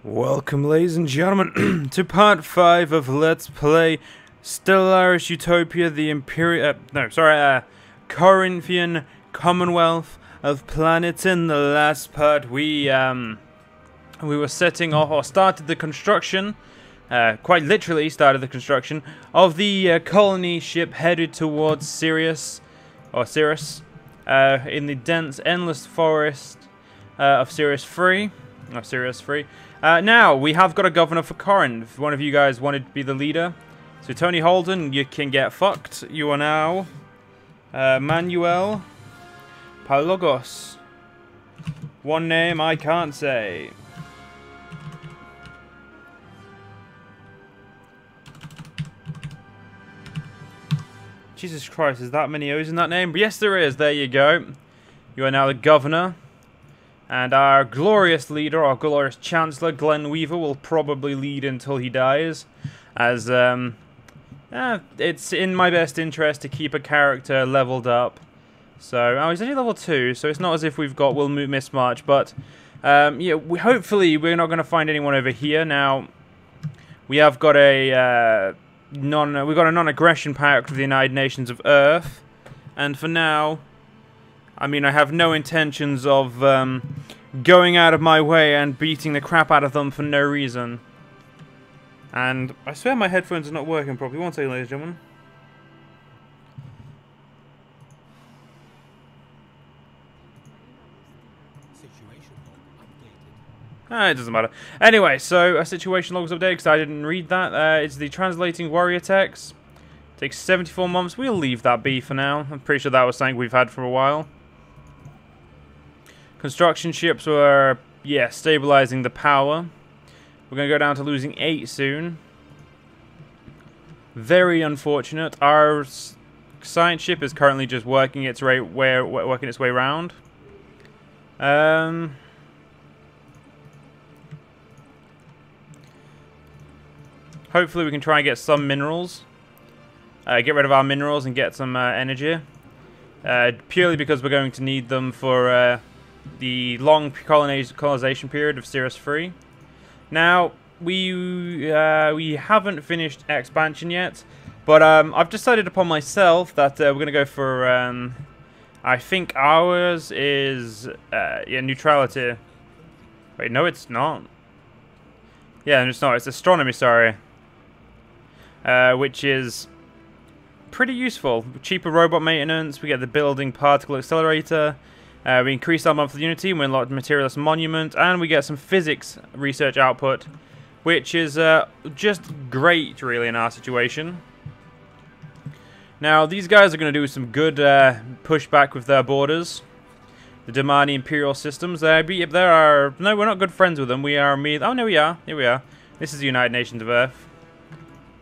Welcome, ladies and gentlemen, to part 5 of Let's Play Stellaris Utopia, the Korinthian Commonwealth of Planets. In the last part, we were setting off, or started the construction, quite literally started the construction, of the colony ship headed towards Sirius, in the dense, endless forest of Sirius 3. Now, we have got a governor for Corinth. If one of you guys wanted to be the leader. So, Tony Holden, you can get fucked. You are now Manuel Palogos. One name I can't say. Jesus Christ, is that many O's in that name? But yes, there is. There you go. You are now the governor. And our glorious leader, our glorious chancellor, Glenn Weaver, will probably lead until he dies. As, it's in my best interest to keep a character leveled up. So, oh, he's only level 2, so it's not as if we'll miss much. But, yeah, hopefully we're not going to find anyone over here. Now, we have got a, we've got a non-aggression pact with the United Nations of Earth. And for now, I mean, I have no intentions of going out of my way and beating the crap out of them for no reason. And I swear my headphones are not working properly. One second, ladies and gentlemen. It doesn't matter. Anyway, so a situation logs update because I didn't read that. It's the translating warrior text. Takes 74 months. We'll leave that be for now. I'm pretty sure that was something we've had for a while. Construction ships were, yeah, stabilizing the power. We're going to go down to losing 8 soon. Very unfortunate. Our science ship is currently just working its way around. Hopefully we can try and get some minerals. Get rid of our minerals and get some energy. Purely because we're going to need them for the long colonization period of Sirius 3. Now, we haven't finished expansion yet, but I've decided upon myself that we're going to go for, I think ours is, yeah, neutrality. Wait, no it's not. Yeah, it's not, it's astronomy, sorry. Which is pretty useful. Cheaper robot maintenance, we get the building particle accelerator. We increase our monthly unity, we unlock the materialist monument, and we get some physics research output, which is just great, really, in our situation. Now, these guys are going to do some good pushback with their borders. The Damani Imperial Systems. No, we're not good friends with them. We are oh, no, we are. Here we are. This is the United Nations of Earth.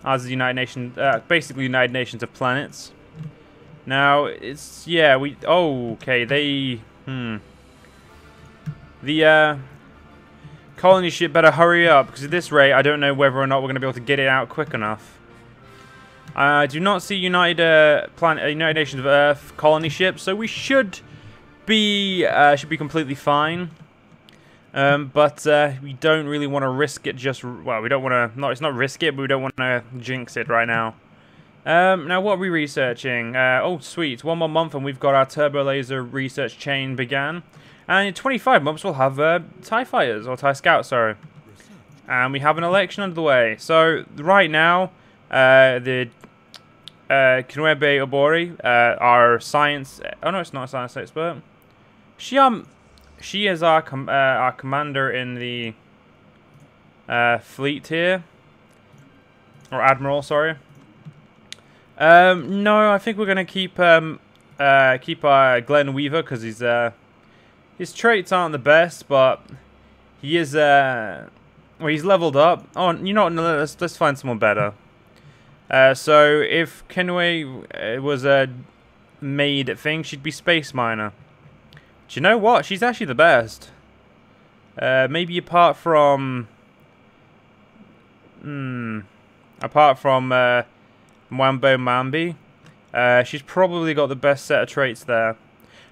Ours is the United Nations, basically United Nations of Planets. Now, it's, yeah, okay, the colony ship better hurry up, because at this rate, I don't know whether or not we're going to be able to get it out quick enough. I do not see United Nations of Earth colony ship, so we should be completely fine. But we don't really want to risk it we don't want to, it's not risk it, but we don't want to jinx it right now. Now, what are we researching? Oh, sweet. 1 more month and we've got our turbo laser research chain began. And in 25 months, we'll have TIE fighters, or TIE scouts, sorry. And we have an election underway. So, right now, the Kinuebe Obori, our science... Oh, no, it's not a science expert. She is our commander in the fleet here. Or admiral, sorry. No, I think we're gonna keep our Glenn Weaver because his traits aren't the best, but he is well, he's leveled up. Oh, you know what? No, let's find someone better. So if Kenway was a maid thing, she'd be Space Miner. Do you know what? She's actually the best. Maybe apart from Mwambo Mambi. She's probably got the best set of traits there.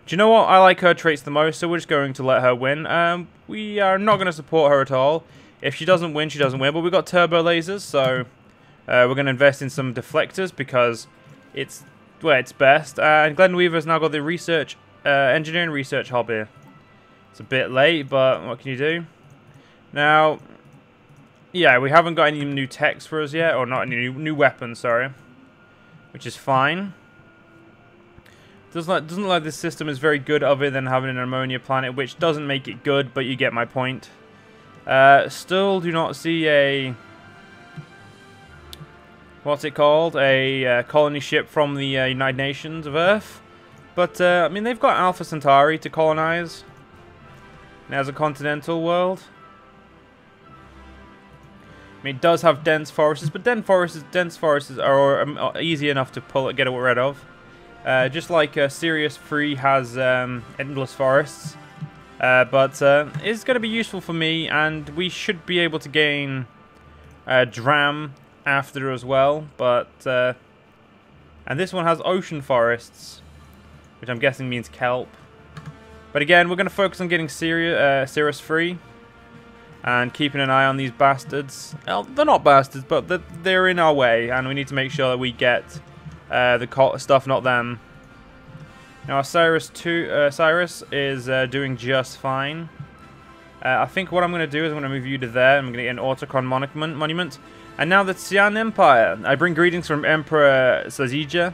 Do you know what? I like her traits the most, so we're just going to let her win. We are not going to support her at all. If she doesn't win, she doesn't win. But we've got turbo lasers, so we're going to invest in some deflectors because it's where it's best. And Glenn Weaver's now got the research, engineering research hobby. It's a bit late, but what can you do? Now, yeah, we haven't got any new techs for us yet, or not any new weapons, sorry, which is fine. Doesn't look like this system is very good other than having an ammonia planet, which doesn't make it good, but you get my point. Still do not see a... What's it called? A colony ship from the United Nations of Earth. But, I mean, they've got Alpha Centauri to colonize. And as a continental world. I mean, it does have dense forests, but dense forests are easy enough to get rid of. Just like Sirius 3 has endless forests. But it's going to be useful for me, and we should be able to gain Dram after as well. But and this one has ocean forests, which I'm guessing means kelp. But again, we're going to focus on getting Sirius 3 and keeping an eye on these bastards. Well, they're not bastards, but they're in our way, and we need to make sure that we get the stuff, not them. Now, Cyrus is doing just fine. I think what I'm going to do is I'm going to move you to there. I'm going to get an Autocron monument. And now the Xi'an Empire. I bring greetings from Emperor Sazija,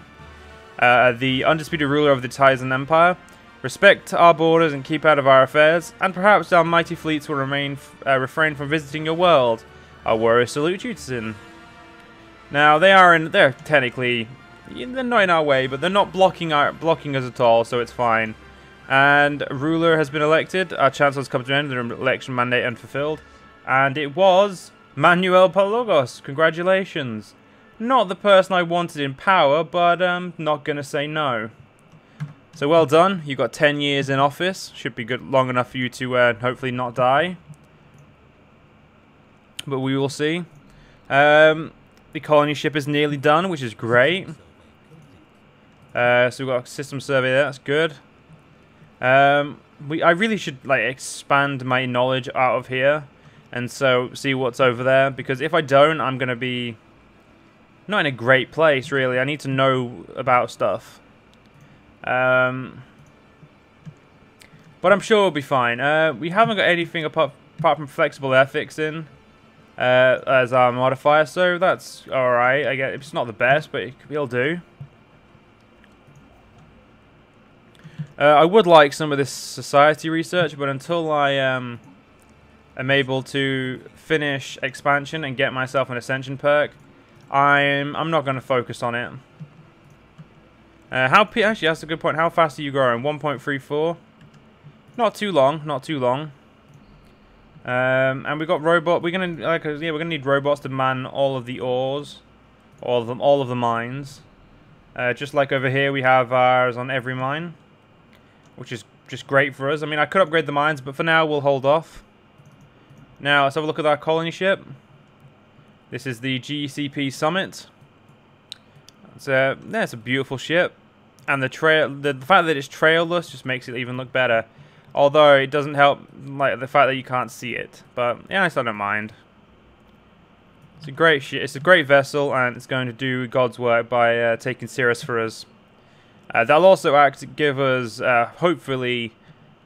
the undisputed ruler of the Tizen Empire. Respect our borders and keep out of our affairs, and perhaps our mighty fleets will refrain from visiting your world. Our warriors salute you, Tzin. Now, they're technically... They're not in our way, but they're not blocking us at all, so it's fine. And a ruler has been elected. Our chancellor's come to an end. Their election mandate unfulfilled. And it was Manuel Palogos. Congratulations. Not the person I wanted in power, but I'm not going to say no. So well done. You got 10 years in office. Should be good, long enough for you to hopefully not die. But we will see. The colony ship is nearly done, which is great. So we've got a system survey there. That's good. I really should like expand my knowledge out of here, and so see what's over there. Because if I don't, I'm gonna be not in a great place. Really, I need to know about stuff. But I'm sure we'll be fine. We haven't got anything apart from flexible ethics in as our modifier, so that's alright. I guess it's not the best, but it'll do. I would like some of this society research, but until I am able to finish expansion and get myself an ascension perk, I'm not going to focus on it. Actually, that's a good point. How fast are you growing? 1.34. Not too long. Not too long. And we got robot. We're gonna need robots to man all of the ores, all of the mines. Just like over here, we have ours on every mine, which is just great for us. I mean, I could upgrade the mines, but for now, we'll hold off. Now, let's have a look at our colony ship. This is the GCP Summit. It's a beautiful ship, and the fact that it's trailless just makes it even look better. Although it doesn't help, like the fact that you can't see it. But yeah, I still don't mind. It's a great ship. It's a great vessel, and it's going to do God's work by taking Sirius for us. That'll also give us hopefully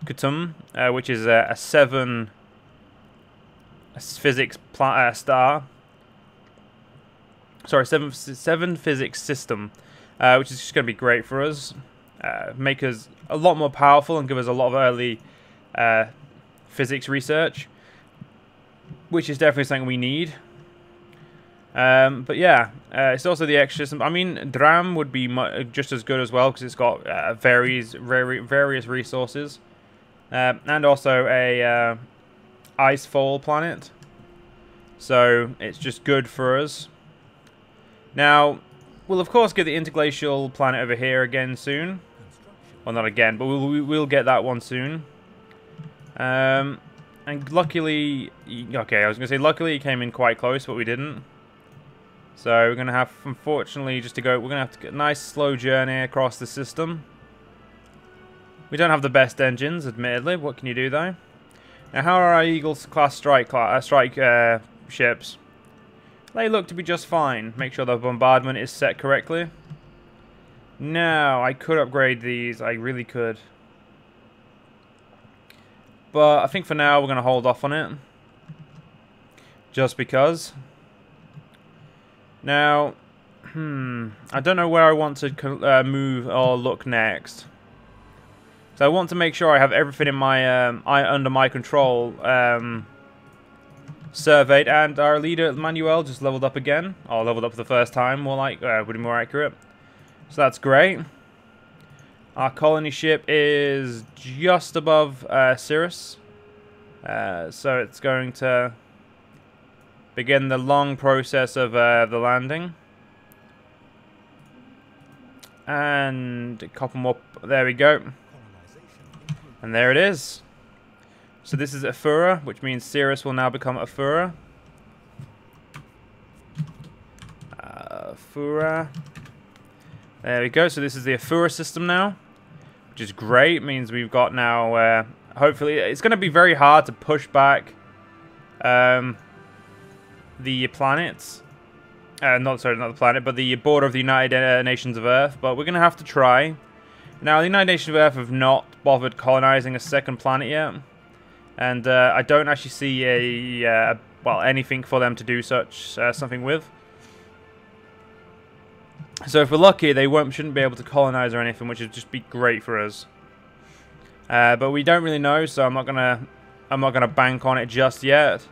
Kutum, which is a 7 physics star. Sorry, 7 physics system, which is just going to be great for us. Make us a lot more powerful and give us a lot of early physics research, which is definitely something we need. But yeah, it's also the extra system. I mean, Dram would be just as good as well because it's got various resources, and also a icefall planet. So it's just good for us. Now, we'll of course get the interglacial planet over here again soon. Well, not again, but we'll get that one soon. And luckily, okay, I was gonna say luckily it came in quite close, but we didn't. So we're gonna have, unfortunately, we're gonna have to get a nice slow journey across the system. We don't have the best engines, admittedly. What can you do, though? Now, how are our Eagles-class strike ships? They look to be just fine. Make sure the bombardment is set correctly. No, I could upgrade these. I really could. But I think for now we're going to hold off on it. Just because. Now, I don't know where I want to move or look next. So I want to make sure I have everything in my under my control surveyed, and our leader Manuel just leveled up again, or leveled up for the first time. More like would be more accurate. So that's great. Our colony ship is just above Cirrus, so it's going to begin the long process of the landing. And a couple more. There we go. And there it is. So this is Afura, which means Cirrus will now become Afura. Afura. There we go. So this is the Afura system now, which is great. It means we've got now. Hopefully, it's going to be very hard to push back the planets. Not the planet, but the border of the United Nations of Earth. But we're going to have to try. Now, the United Nations of Earth have not bothered colonizing a second planet yet. And I don't actually see well, anything for them to do something with. So if we're lucky, they shouldn't be able to colonize or anything, which would just be great for us. But we don't really know, so I'm not gonna bank on it just yet.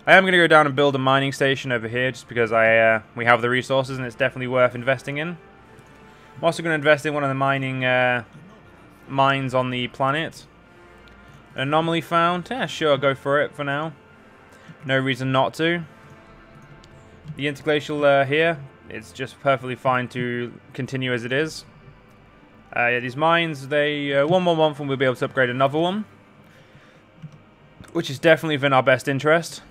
I am gonna go down and build a mining station over here, just because we have the resources and it's definitely worth investing in. I'm also gonna invest in one of the mining mines on the planet. Anomaly found. Yeah, sure, go for it for now. No reason not to. The interglacial here, it's just perfectly fine to continue as it is. Yeah, these mines, one more month and we'll be able to upgrade another one, which is definitely within our best interest.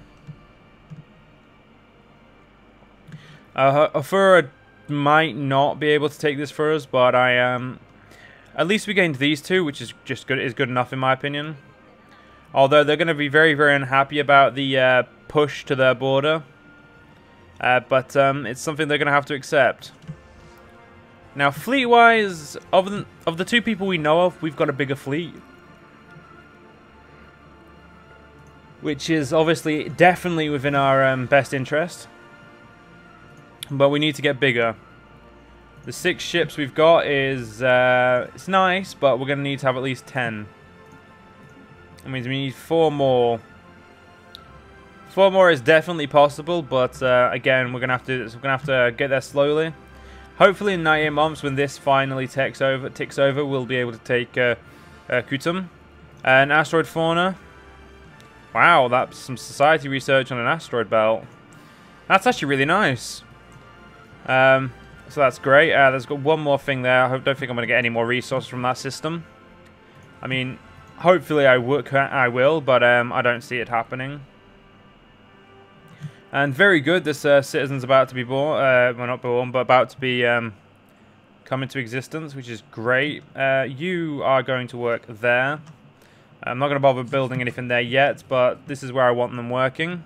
Afura might not be able to take this for us, but at least we gained these two, which is just good. Is good enough in my opinion. Although they're going to be very, very unhappy about the push to their border. But it's something they're going to have to accept. Now, fleet-wise, of the two people we know of, we've got a bigger fleet. Which is obviously definitely within our best interest. But we need to get bigger. The 6 ships we've got is it's nice, but we're going to need to have at least 10. That means we need 4 more. 4 more is definitely possible, but again, we're gonna have to get there slowly. Hopefully, in 98 months, when this finally ticks over, we'll be able to take Kutum. An asteroid fauna. Wow, that's some society research on an asteroid belt. That's actually really nice. So that's great. There's got one more thing there. I don't think I'm gonna get any more resources from that system. I mean, hopefully I will, but I don't see it happening. And very good, this citizen's about to be born. Well, not born, but about to be come into existence, which is great. You are going to work there. I'm not going to bother building anything there yet, but this is where I want them working.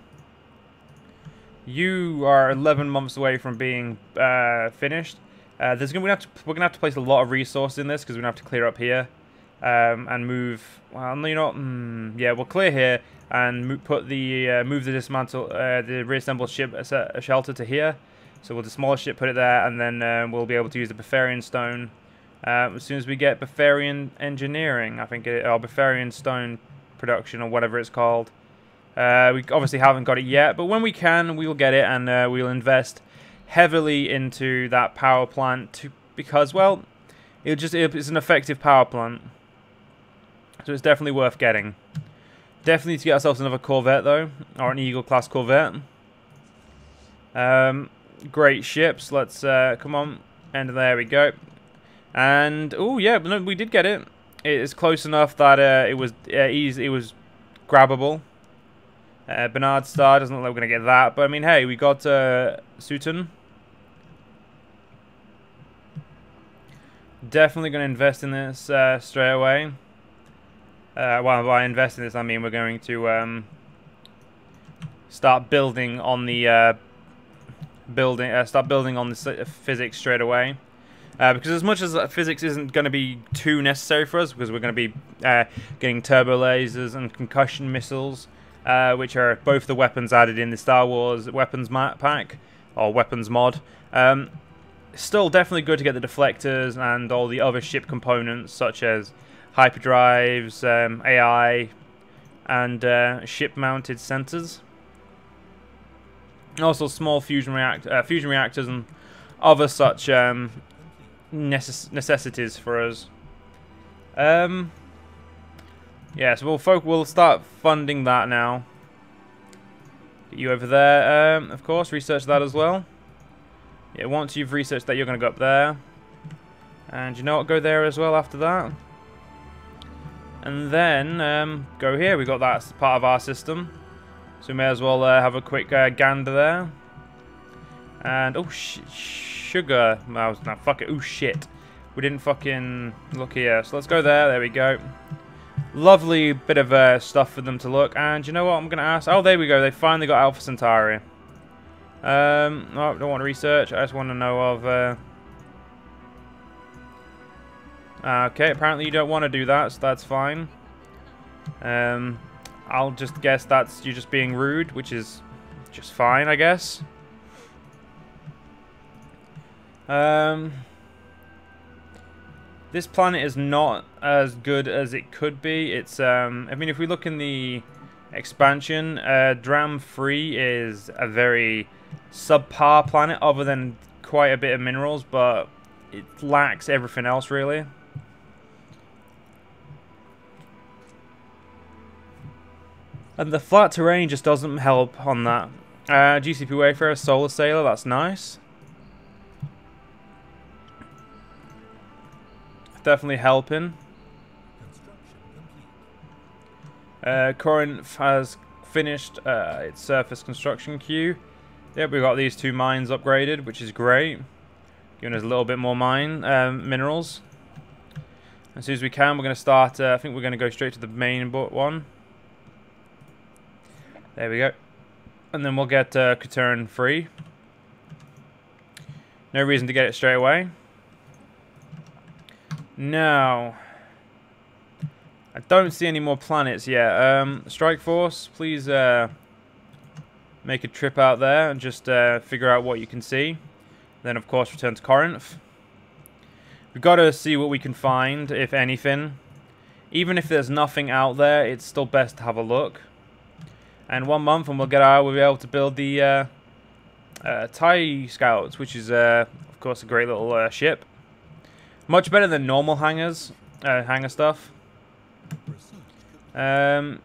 You are 11 months away from being finished. We're going to have to place a lot of resources in this, because we're going to have to clear up here. And move. Well, no, you're not. Yeah, we'll clear here and move the reassembled ship shelter to here. So we'll demolish it, put it there, and then we'll be able to use the Befarian stone as soon as we get Befarian engineering. I think or Befarian stone production, or whatever it's called. We obviously haven't got it yet, but when we can, we will get it, and we'll invest heavily into that power plant because, well, it's an effective power plant. So it's definitely worth getting. Definitely need to get ourselves another Corvette, though. Or an Eagle-class Corvette. Great ships. Let's, come on. And there we go. And, oh, yeah, no, we did get it. It is close enough that it was easy. It was grabbable. Bernard Star doesn't look like we're going to get that. But, I mean, hey, we got Sutton. Definitely going to invest in this straight away. Well, by investing in this, I mean we're going to start building on the physics straight away. Because as much as physics isn't going to be too necessary for us, because we're going to be getting turbo lasers and concussion missiles, which are both the weapons added in the Star Wars weapons pack, or weapons mod. Still definitely good to get the deflectors and all the other ship components, such as hyperdrives, AI, and ship-mounted sensors. Also small fusion reactors and other such necessities for us. Yeah, so we'll start funding that now. Get you over there, of course, research that as well. Yeah, once you've researched that, you're going to go up there. And you know what, go there as well after that. And then, go here, we've got that as part of our system. So we may as well have a quick gander there. And, oh, sugar. No, fuck it, oh shit. We didn't fucking look here. So let's go there we go. Lovely bit of stuff for them to look. And you know what I'm going to ask? Oh, there we go, they finally got Alpha Centauri. No, I don't want to research, I just want to know of... okay, apparently you don't want to do that, so that's fine. I'll just guess that's you just being rude, which is just fine, I guess. This planet is not as good as it could be. It's, I mean, if we look in the expansion, Dram 3 is a very subpar planet, other than quite a bit of minerals, but it lacks everything else, really. And the flat terrain just doesn't help on that. GCP Wayfarer, Solar Sailor, that's nice. Definitely helping. Corinth has finished its surface construction queue. Yep, we've got these 2 mines upgraded, which is great. Giving us a little bit more minerals. As soon as we can, we're going to start, I think we're going to go straight to the main one. There we go. And then we'll get Katurn free. No reason to get it straight away. Now, I don't see any more planets yet. Strike Force, please make a trip out there and just figure out what you can see. Then, of course, return to Corinth. We've got to see what we can find, if anything. Even if there's nothing out there, it's still best to have a look. And 1 month, and we'll be able to build the TIE Scouts, which is, of course, a great little ship. Much better than normal hangar stuff. I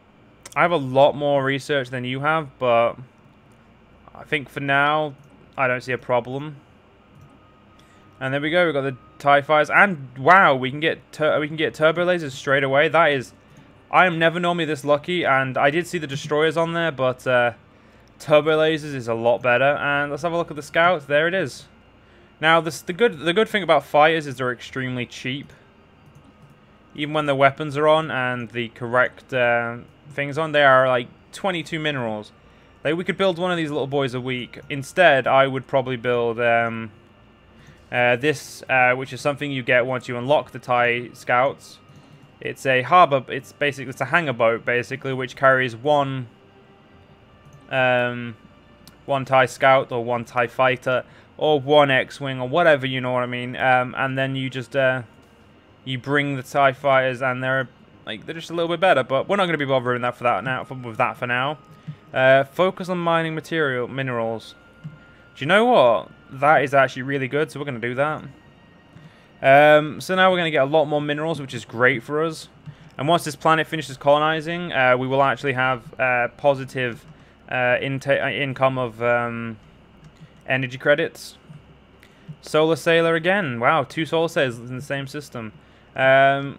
have a lot more research than you have, but I think for now, I don't see a problem. And there we go. We've got the TIE Fighters, and wow, we can get turbo lasers straight away. That is, I am never normally this lucky, and I did see the destroyers on there, but turbo lasers is a lot better. And let's have a look at the scouts. There it is. Now, the good thing about fighters is they're extremely cheap. Even when the weapons are on and the correct things on, they are like 22 minerals. Like, we could build one of these little boys a week. Instead, I would probably build this, which is something you get once you unlock the TIE Scouts. It's a harbor. It's a hangar boat, basically, which carries one TIE Scout or one TIE Fighter or one X-wing or whatever, you know what I mean. And then you just you bring the TIE Fighters, and they're just a little bit better. But we're not going to be bothering that for now. Focus on mining minerals. Do you know what? That is actually really good, so we're going to do that. So now we're going to get a lot more minerals, which is great for us. And once this planet finishes colonizing, we will actually have positive income of energy credits. Solar Sailor again. Wow, 2 Solar Sailors in the same system. We're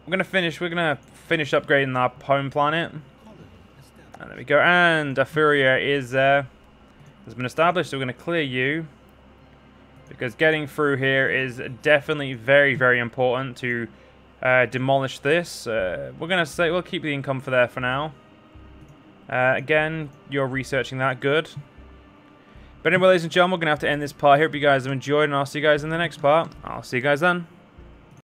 gonna finish upgrading our home planet. And there we go. And Afuria has been established, so we're gonna clear you. Because getting through here is definitely very, very important to demolish this. We're going to say we'll keep the income for there for now. Again, you're researching that. Good. But anyway, ladies and gentlemen, we're going to have to end this part here. Hope you guys have enjoyed, and I'll see you guys in the next part. I'll see you guys then.